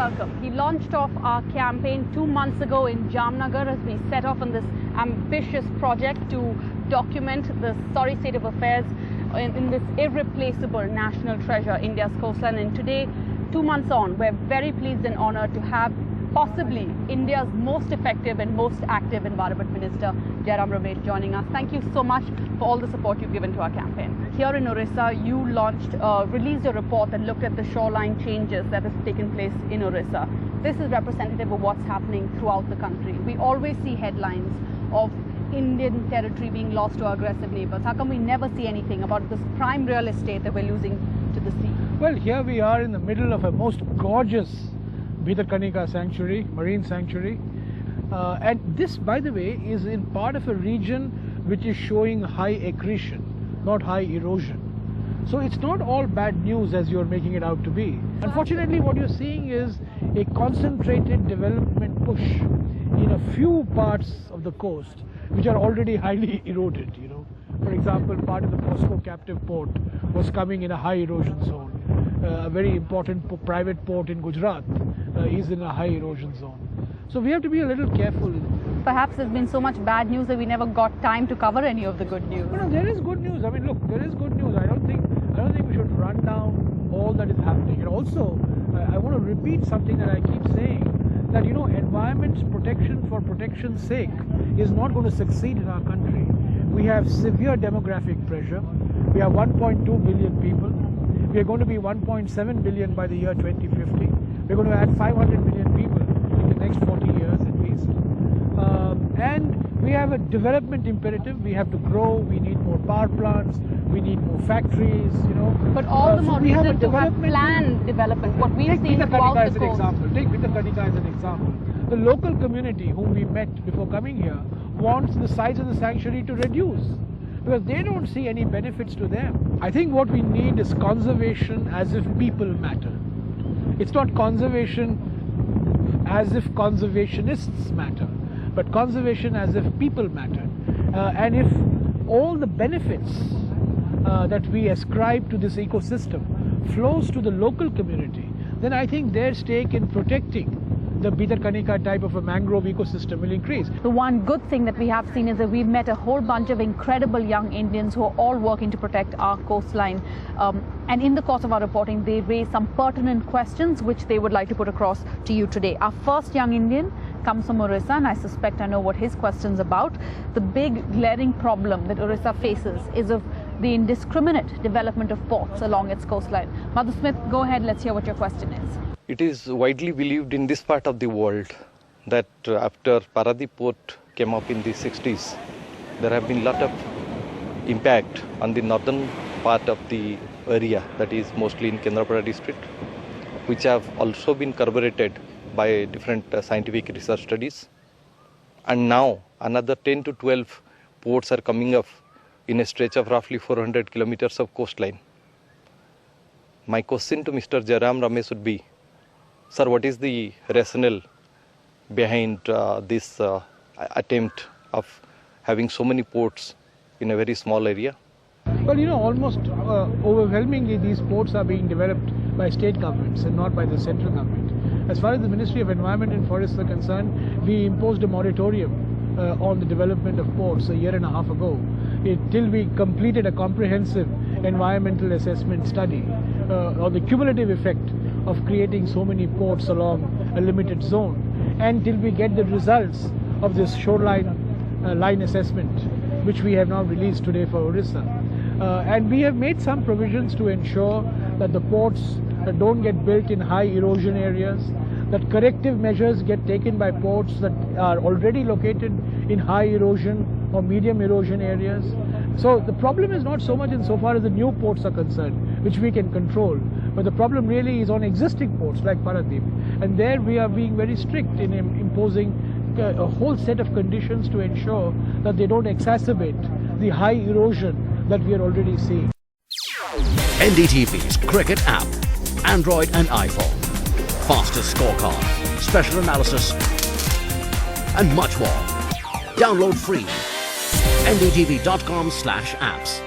welcome. He launched off our campaign 2 months ago in Jamnagar as we set off on this ambitious project to document the sorry state of affairs in this irreplaceable national treasure, India's coastline. And today, 2 months on, we're very pleased and honored to have possibly India's most effective and most active Environment Minister, Jairam Ramesh, joining us. Thank you so much for all the support you've given to our campaign. Here in Orissa, you released a report that looked at the shoreline changes that have taken place in Orissa. This is representative of what's happening throughout the country. We always see headlines of Indian territory being lost to our aggressive neighbors. How come we never see anything about this prime real estate that we're losing to the sea? Well, here we are in the middle of a most gorgeous Bhitarkanika sanctuary, marine sanctuary. And this, by the way, is in part of a region which is showing high accretion, not high erosion. So it's not all bad news as you're making it out to be. Unfortunately, what you're seeing is a concentrated development push in a few parts of the coast which are already highly eroded. For example, part of the POSCO captive port was coming in a high erosion zone. A very important private port in Gujarat is in a high erosion zone. So we have to be a little careful. Perhaps there's been so much bad news that we never got time to cover any of the good news. No, there is good news. I mean, look, there is good news. I don't think we should run down all that is happening. And also, I want to repeat something that I keep saying, that environment protection for protection's sake is not going to succeed in our country. We have severe demographic pressure. We have 1.2 billion people. We are going to be 1.7 billion by the year 2050. We're going to add 500 million people in the next 40 years at least. And we have a development imperative. We have to grow. We need more power plants. We need more factories, But all the more reason to have planned development. What we've seen throughout the coast. Take Bhitarkanika as an example. The local community whom we met before coming here wants the size of the sanctuary to reduce because they don't see any benefits to them. I think what we need is conservation as if people matter. It's not conservation as if conservationists matter, but conservation as if people matter. And if all the benefits that we ascribe to this ecosystem flows to the local community, then I think their stake in protecting the Bhitarkanika type of a mangrove ecosystem will increase. The one good thing that we have seen is that we've met a whole bunch of incredible young Indians who are all working to protect our coastline. And in the course of our reporting, they raised some pertinent questions which they would like to put across to you today. Our first young Indian comes from Orissa, and I suspect I know what his question's about. The big glaring problem that Orissa faces is of the indiscriminate development of ports along its coastline. Madhu Smith, go ahead, let's hear what your question is. It is widely believed in this part of the world that after Paradip port came up in the 60s, there have been a lot of impact on the northern part of the area, that is mostly in Kendrapada district, which have also been corroborated by different scientific research studies. And now another 10 to 12 ports are coming up in a stretch of roughly 400 kilometers of coastline. My question to Mr. Jairam Ramesh would be, sir, what is the rationale behind this attempt of having so many ports in a very small area? Well, almost overwhelmingly these ports are being developed by state governments and not by the central government. As far as the Ministry of Environment and Forests are concerned, we imposed a moratorium on the development of ports a year and a half ago till we completed a comprehensive environmental assessment study on the cumulative effect of creating so many ports along a limited zone, and till we get the results of this shoreline line assessment, which we have now released today for Orissa. And we have made some provisions to ensure that the ports don't get built in high erosion areas, that corrective measures get taken by ports that are already located in high erosion or medium erosion areas. So the problem is not so much insofar as the new ports are concerned, which we can control, but the problem really is on existing ports like Paradip. And there we are being very strict in imposing a whole set of conditions to ensure that they don't exacerbate the high erosion that we are already seeing. NDTV's cricket app, Android and iPhone, fastest scorecard, special analysis, and much more. Download free. NDTV.com/apps.